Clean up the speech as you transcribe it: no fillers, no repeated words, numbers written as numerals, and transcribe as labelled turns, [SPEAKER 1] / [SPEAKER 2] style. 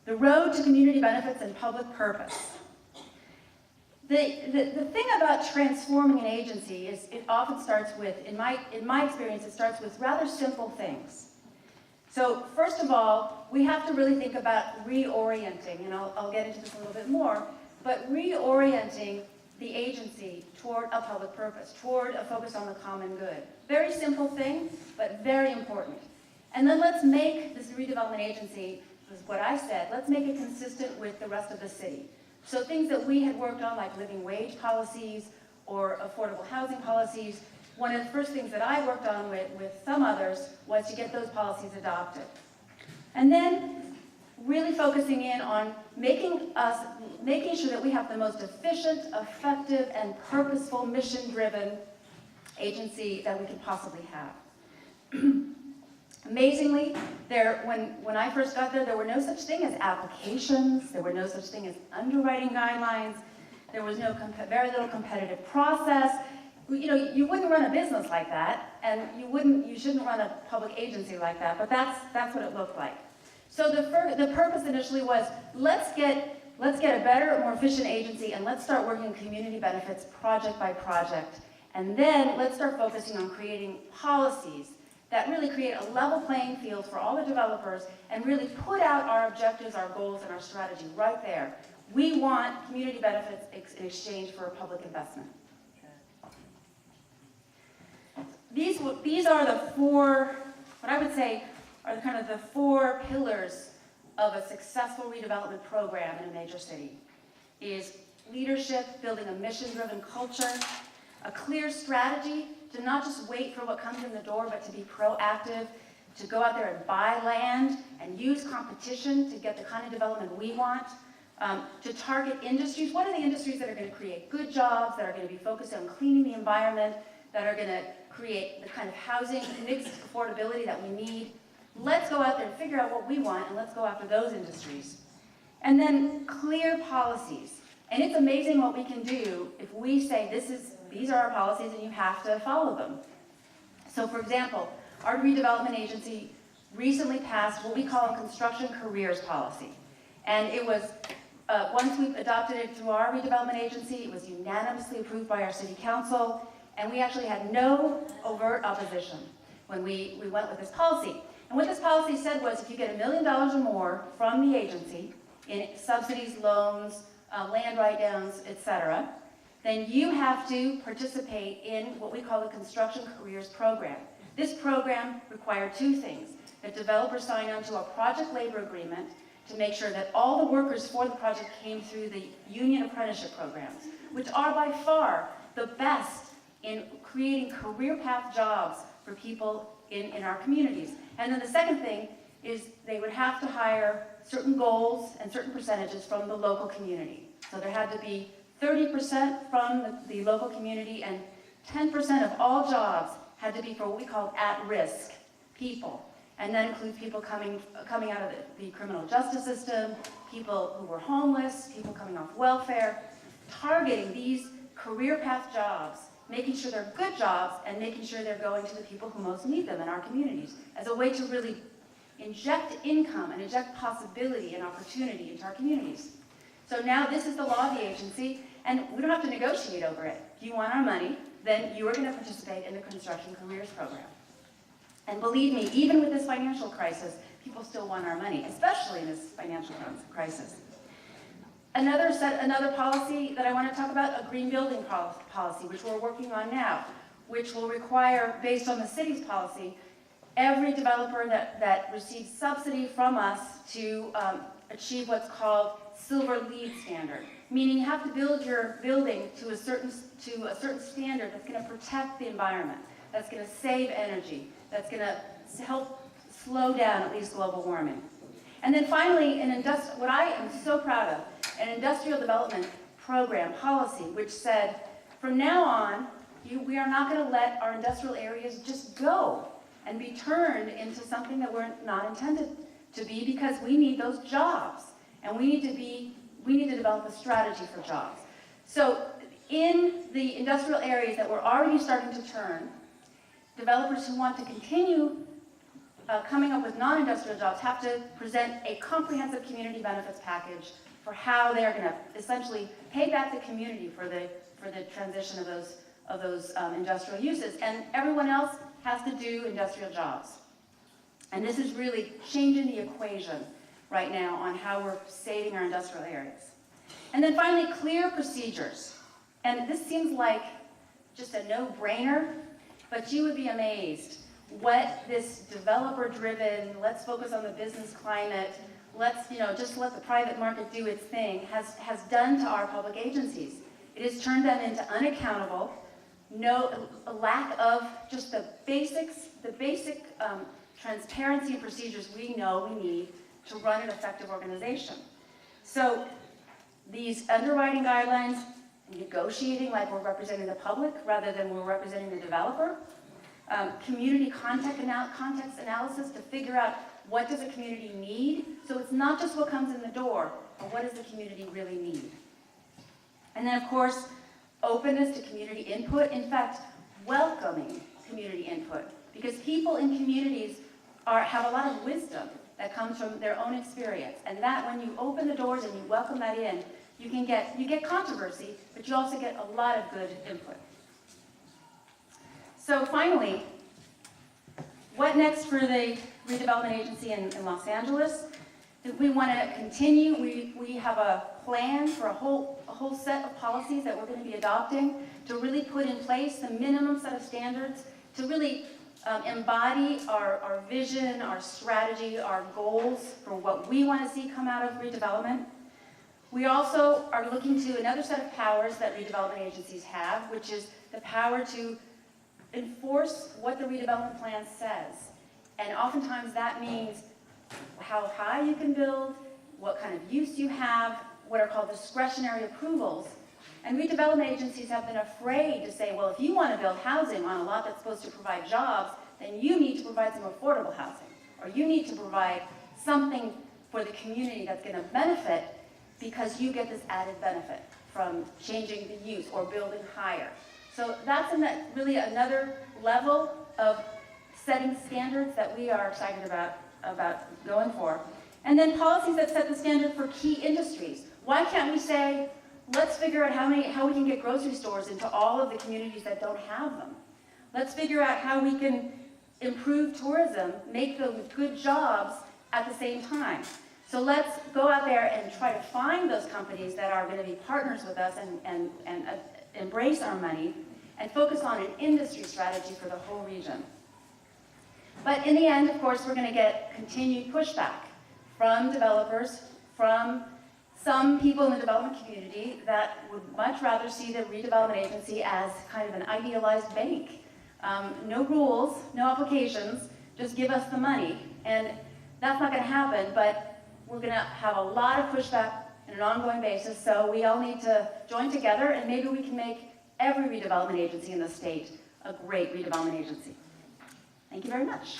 [SPEAKER 1] The road to community benefits and public purpose. The thing about transforming an agency is it often starts with, in my experience, it starts with rather simple things. So first of all, we have to really think about reorienting, and I'll get into this a little bit more, but reorienting the agency toward a public purpose, toward a focus on the common good. Very simple thing, but very important. And then let's make this redevelopment agency, this is what I said, let's make it consistent with the rest of the city. So things that we had worked on, like living wage policies or affordable housing policies, one of the first things that I worked on with some others was to get those policies adopted. And then really focusing in on making sure that we have the most efficient, effective, and purposeful, mission-driven agency that we could possibly have. Amazingly, when I first got there were no such thing as applications, there were no such thing as underwriting guidelines, there was very little competitive process. You know, you wouldn't run a business like that, and you shouldn't run a public agency like that, but that's what it looked like. So the purpose initially was, let's get a better, more efficient agency, and let's start working on community benefits project by project. And then let's start focusing on creating policies that really create a level playing field for all the developers and really put out our objectives, our goals, and our strategy right there. We want community benefits in exchange for public investment. These are the four, what I would say are kind of the four pillars of a successful redevelopment program in a major city. Is leadership, building a mission-driven culture, a clear strategy to not just wait for what comes in the door, but to be proactive, to go out there and buy land and use competition to get the kind of development we want, to target industries. What are the industries that are going to create good jobs, that are going to be focused on cleaning the environment, that are going to create the kind of housing mixed affordability that we need? Let's go out there and figure out what we want, and let's go after those industries. And then clear policies. And it's amazing what we can do if we say these are our policies and you have to follow them. So for example, our redevelopment agency recently passed what we call a construction careers policy. And it was, once we adopted it through our redevelopment agency, it was unanimously approved by our city council, and we actually had no overt opposition when we went with this policy. And what this policy said was, if you get $1 million or more from the agency in subsidies, loans, land write-downs, etc., then you have to participate in what we call the Construction Careers Program. This program required two things: that developers sign on to a project labor agreement to make sure that all the workers for the project came through the union apprenticeship programs, which are by far the best in creating career path jobs for people in our communities. And then the second thing is they would have to hire certain goals and certain percentages from the local community. So there had to be 30% from the local community, and 10% of all jobs had to be for what we call at-risk people. And that includes people coming out of the criminal justice system, people who were homeless, people coming off welfare, targeting these career path jobs, making sure they're good jobs, and making sure they're going to the people who most need them in our communities, as a way to really inject income and inject possibility and opportunity into our communities. So now this is the law of the agency, and we don't have to negotiate over it. If you want our money, then you are going to participate in the Construction Careers Program. And believe me, even with this financial crisis, people still want our money, especially in this financial crisis. Another policy that I want to talk about, a green building policy, which we're working on now, which will require, based on the city's policy, every developer that receives subsidy from us to achieve what's called silver LEED standard, meaning you have to build your building to a certain standard that's going to protect the environment, that's going to save energy, that's going to help slow down at least global warming. And then finally, what I am so proud of, an industrial development program policy, which said, from now on, we are not going to let our industrial areas just go and be turned into something that we're not intended to be, because we need those jobs, and we need to develop a strategy for jobs. So in the industrial areas that we're already starting to turn, developers who want to continue coming up with non-industrial jobs have to present a comprehensive community benefits package for how they're going to essentially pay back the community for the transition of those industrial uses. And everyone else has to do industrial jobs. And this is really changing the equation right now on how we're saving our industrial areas. And then finally, clear procedures. And this seems like just a no-brainer, but you would be amazed what this developer-driven, let's focus on the business climate, let's, just let the private market do its thing, has done to our public agencies. It has turned them into unaccountable, a lack of just the basic transparency and procedures we know we need to run an effective organization. So these underwriting guidelines, negotiating like we're representing the public rather than we're representing the developer, community context analysis to figure out what does a community need. So it's not just what comes in the door, but what does the community really need. And then of course, openness to community input. In fact, welcoming community input, because people in communities have a lot of wisdom that comes from their own experience. And that when you open the doors and you welcome that in, you get controversy, but you also get a lot of good input. So finally, what next for the redevelopment agency in Los Angeles? We want to continue. We have a plan for a whole set of policies that we're going to be adopting to really put in place the minimum set of standards to really embody our vision, our strategy, our goals for what we want to see come out of redevelopment. We also are looking to another set of powers that redevelopment agencies have, which is the power to enforce what the redevelopment plan says. And oftentimes that means how high you can build, what kind of use you have, what are called discretionary approvals. And redevelopment agencies have been afraid to say, well, if you want to build housing on a lot that's supposed to provide jobs, then you need to provide some affordable housing, or you need to provide something for the community that's going to benefit because you get this added benefit from changing the use or building higher. So that's really another level of setting standards that we are excited about going for. And then policies that set the standard for key industries. Why can't we say, let's figure out how we can get grocery stores into all of the communities that don't have them? Let's figure out how we can improve tourism, make them good jobs at the same time. So let's go out there and try to find those companies that are going to be partners with us and embrace our money and focus on an industry strategy for the whole region. But in the end, of course, we're going to get continued pushback from developers, from some people in the development community that would much rather see the redevelopment agency as kind of an idealized bank. No rules, no applications, just give us the money. And that's not going to happen, but we're going to have a lot of pushback on an ongoing basis, so we all need to join together, and maybe we can make every redevelopment agency in the state a great redevelopment agency. Thank you very much.